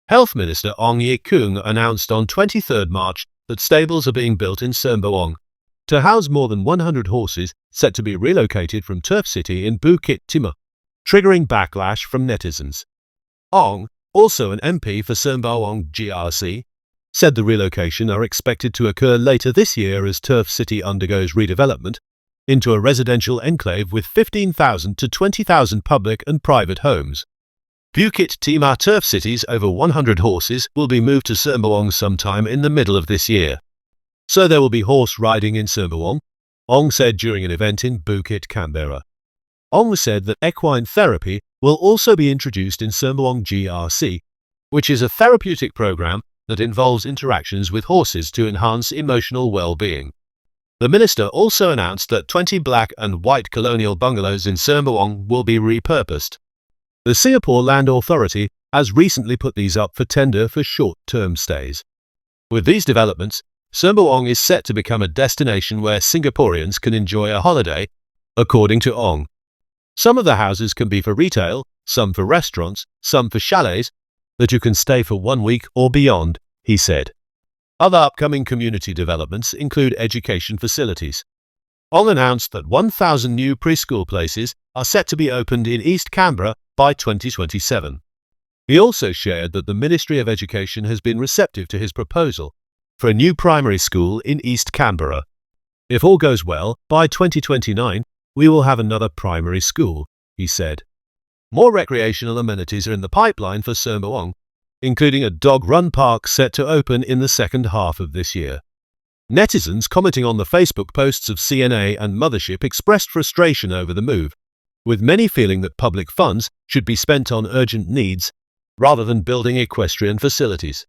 Health Minister Ong Ye Kung announced on 23 March that stables are being built in Sembawang to house more than 100 horses set to be relocated from Turf City in Bukit Timur, triggering backlash from netizens. Ong, also an MP for Sembawang GRC, said the relocation are expected to occur later this year as Turf City undergoes redevelopment into a residential enclave with 15,000 to 20,000 public and private homes. Bukit Timur Turf City's over 100 horses will be moved to Sembawang sometime in the middle of this year. So there will be horse riding in Sembawang, Ong said during an event in Bukit Canberra. Ong said that equine therapy will also be introduced in Sembawang GRC, which is a therapeutic program that involves interactions with horses to enhance emotional well-being. The minister also announced that 20 black and white colonial bungalows in Sembawang will be repurposed. The Singapore Land Authority has recently put these up for tender for short-term stays. With these developments, Sembawang is set to become a destination where Singaporeans can enjoy a holiday, according to Ong. Some of the houses can be for retail, some for restaurants, some for chalets, that you can stay for 1 week or beyond, he said. Other upcoming community developments include education facilities. Ong announced that 1,000 new preschool places are set to be opened in East Canberra by 2027. He also shared that the Ministry of Education has been receptive to his proposal for a new primary school in East Canberra. If all goes well, by 2029, we will have another primary school, he said. More recreational amenities are in the pipeline for Sembawang, including a dog run park set to open in the second half of this year. Netizens commenting on the Facebook posts of CNA and Mothership expressed frustration over the move, with many feeling that public funds should be spent on urgent needs rather than building equestrian facilities.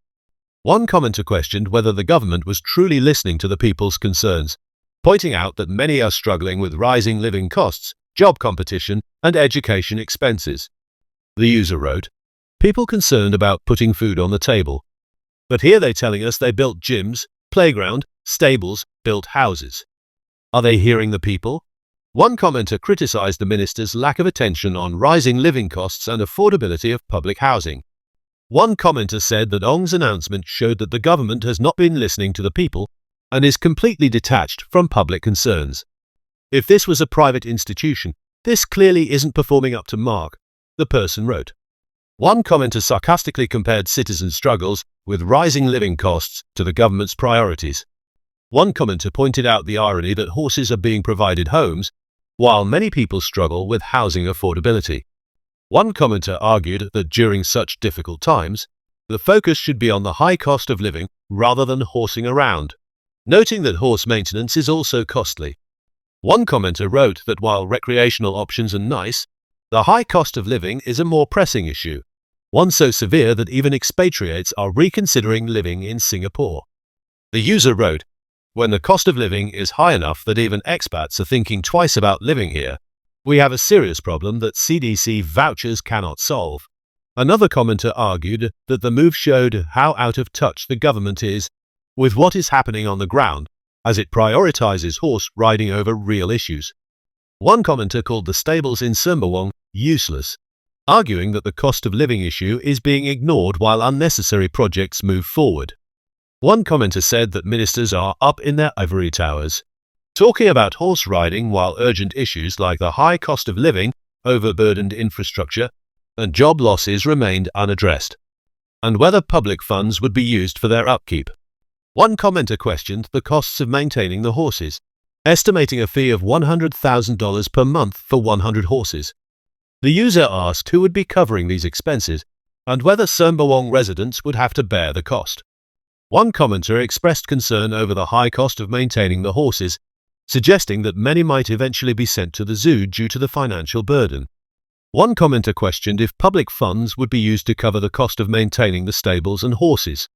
One commenter questioned whether the government was truly listening to the people's concerns, pointing out that many are struggling with rising living costs, job competition, and education expenses. The user wrote, "People concerned about putting food on the table. But here they're telling us they built gyms, playground, stables, built houses. Are they hearing the people?" One commenter criticized the minister's lack of attention on rising living costs and affordability of public housing. One commenter said that Ong's announcement showed that the government has not been listening to the people and is completely detached from public concerns. If this was a private institution, this clearly isn't performing up to mark, the person wrote. One commenter sarcastically compared citizens' struggles with rising living costs to the government's priorities. One commenter pointed out the irony that horses are being provided homes, while many people struggle with housing affordability. One commenter argued that during such difficult times, the focus should be on the high cost of living rather than horsing around, noting that horse maintenance is also costly. One commenter wrote that while recreational options are nice, the high cost of living is a more pressing issue, one so severe that even expatriates are reconsidering living in Singapore. The user wrote, "When the cost of living is high enough that even expats are thinking twice about living here, we have a serious problem that CDC vouchers cannot solve." Another commenter argued that the move showed how out of touch the government is with what is happening on the ground, as it prioritizes horse riding over real issues. One commenter called the stables in Sembawang useless, arguing that the cost of living issue is being ignored while unnecessary projects move forward. One commenter said that ministers are up in their ivory towers, talking about horse riding while urgent issues like the high cost of living, overburdened infrastructure, and job losses remained unaddressed, and whether public funds would be used for their upkeep. One commenter questioned the costs of maintaining the horses, estimating a fee of $100,000 per month for 100 horses. The user asked who would be covering these expenses and whether Sembawang residents would have to bear the cost. One commenter expressed concern over the high cost of maintaining the horses, suggesting that many might eventually be sent to the zoo due to the financial burden. One commenter questioned if public funds would be used to cover the cost of maintaining the stables and horses.